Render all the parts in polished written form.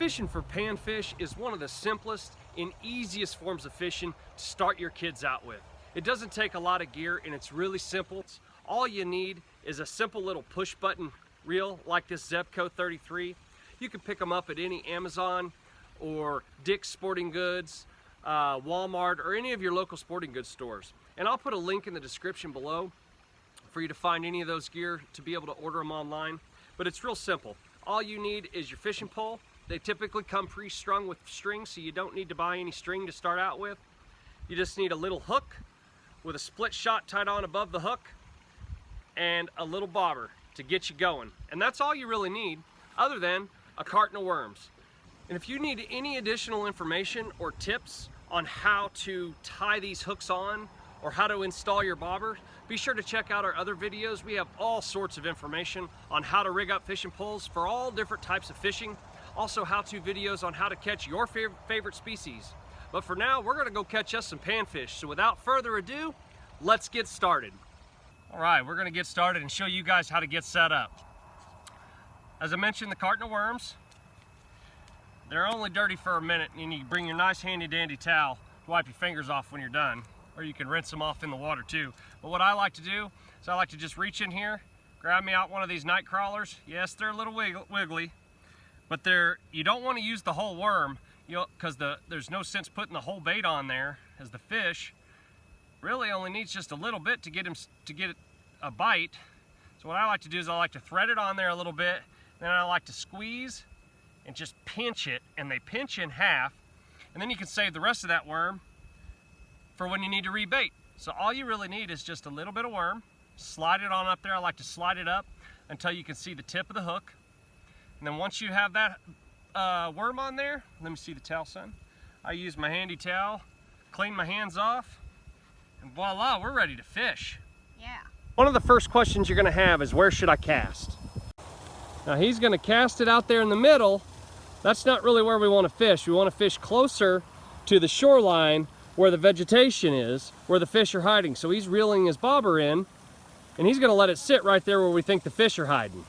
fishing for panfish is one of the simplest and easiest forms of fishing to start your kids out with. It doesn't take a lot of gear and it's really simple. All you need is a simple little push button reel like this Zebco 33. You can pick them up at any Amazon or Dick's Sporting Goods, Walmart, or any of your local sporting goods stores. And I'll put a link in the description below for you to find any of those gear to be able to order them online. But it's real simple. All you need is your fishing pole. They typically come pre-strung with string, so you don't need to buy any string to start out with. You just need a little hook with a split shot tied on above the hook and a little bobber to get you going. And that's all you really need, other than a carton of worms. And if you need any additional information or tips on how to tie these hooks on or how to install your bobber, be sure to check out our other videos. We have all sorts of information on how to rig up fishing poles for all different types of fishing. Also how-to videos on how to catch your favorite species. But for now, we're gonna go catch us some panfish. So without further ado, let's get started. All right, we're gonna get started and show you guys how to get set up. As I mentioned, the carton of worms, they're only dirty for a minute, and you bring your nice handy dandy towel to wipe your fingers off when you're done, or you can rinse them off in the water too. But what I like to do is I like to just reach in here, grab me out one of these night crawlers. Yes, they're a little wiggly, but you don't want to use the whole worm, because there's no sense putting the whole bait on there, as the fish really only needs just a little bit to get a bite. So what I like to do is I like to thread it on there a little bit, then I like to squeeze and just pinch it, and they pinch in half, and then you can save the rest of that worm for when you need to rebait. So all you really need is just a little bit of worm, slide it on up there. I like to slide it up until you can see the tip of the hook. And then once you have that worm on there, let me see the towel, son. I use my handy towel, clean my hands off, and voila, we're ready to fish. Yeah. One of the first questions you're gonna have is, where should I cast? Now he's gonna cast it out there in the middle. That's not really where we wanna fish. We wanna fish closer to the shoreline where the vegetation is, where the fish are hiding. So he's reeling his bobber in, and he's gonna let it sit right there where we think the fish are hiding.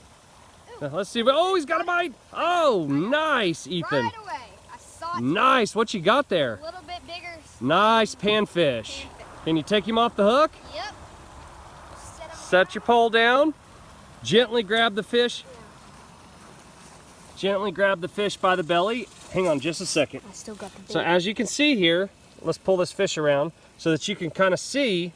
Now, let's see. Oh, he's got a bite. Oh, nice, Ethan. Right away. I saw it. Nice. What you got there? A little bit bigger. Nice panfish. Can you take him off the hook? Yep. Set your pole down. Gently grab the fish. Gently grab the fish by the belly. Hang on just a second. I still got the bait. So as you can see here, let's pull this fish around so that you can kind of see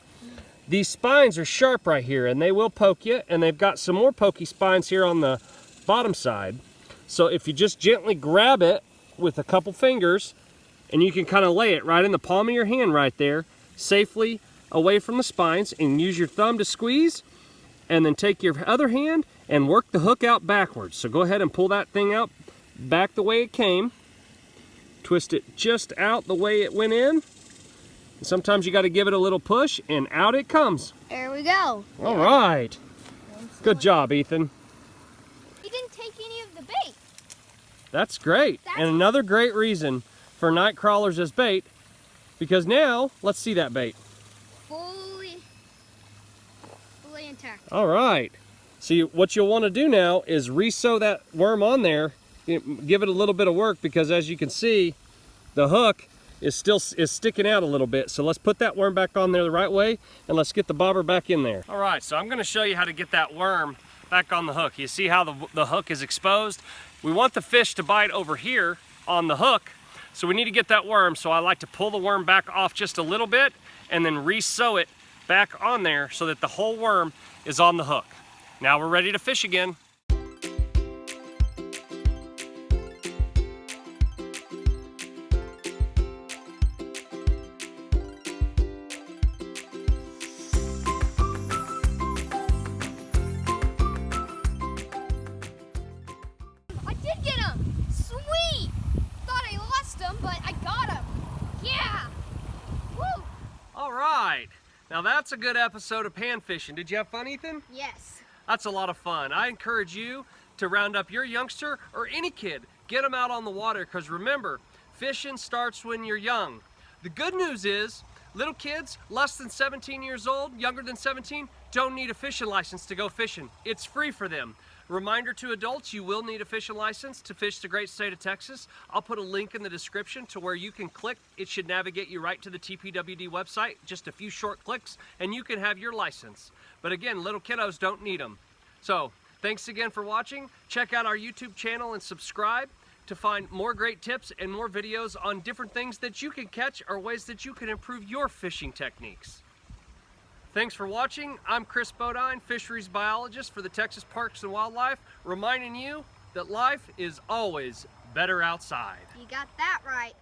these spines are sharp right here, and they will poke you, and they've got some more pokey spines here on the bottom side. So if you just gently grab it with a couple fingers, and you can kind of lay it right in the palm of your hand right there, safely away from the spines, and use your thumb to squeeze, and then take your other hand and work the hook out backwards. So go ahead and pull that thing out back the way it came. Twist it just out the way it went in. Sometimes you got to give it a little push, and out it comes. There we go. All right. Good job, Ethan. He didn't take any of the bait. That's great. And another great reason for night crawlers as bait, because now, let's see that bait. Fully intact. All right. See, what you'll want to do now is re-sew that worm on there. Give it a little bit of work, because as you can see, the hook is sticking out a little bit. So let's put that worm back on there the right way, and let's get the bobber back in there. All right, so I'm gonna show you how to get that worm back on the hook. You see how the hook is exposed? We want the fish to bite over here on the hook, so we need to get that worm. So I like to pull the worm back off just a little bit and then re-sew it back on there so that the whole worm is on the hook. Now we're ready to fish again. Now that's a good episode of pan fishing. Did you have fun, Ethan? Yes. That's a lot of fun. I encourage you to round up your youngster or any kid. Get them out on the water, because remember, fishing starts when you're young. The good news is, little kids less than 17 years old, younger than 17, don't need a fishing license to go fishing. It's free for them. Reminder to adults, you will need a fishing license to fish the great state of Texas. I'll put a link in the description to where you can click. It should navigate you right to the TPWD website, just a few short clicks, and you can have your license. But again, little kiddos don't need them. So, thanks again for watching. Check out our YouTube channel and subscribe to find more great tips and more videos on different things that you can catch or ways that you can improve your fishing techniques. Thanks for watching. I'm Chris Bodine, fisheries biologist for the Texas Parks and Wildlife, reminding you that life is always better outside. You got that right.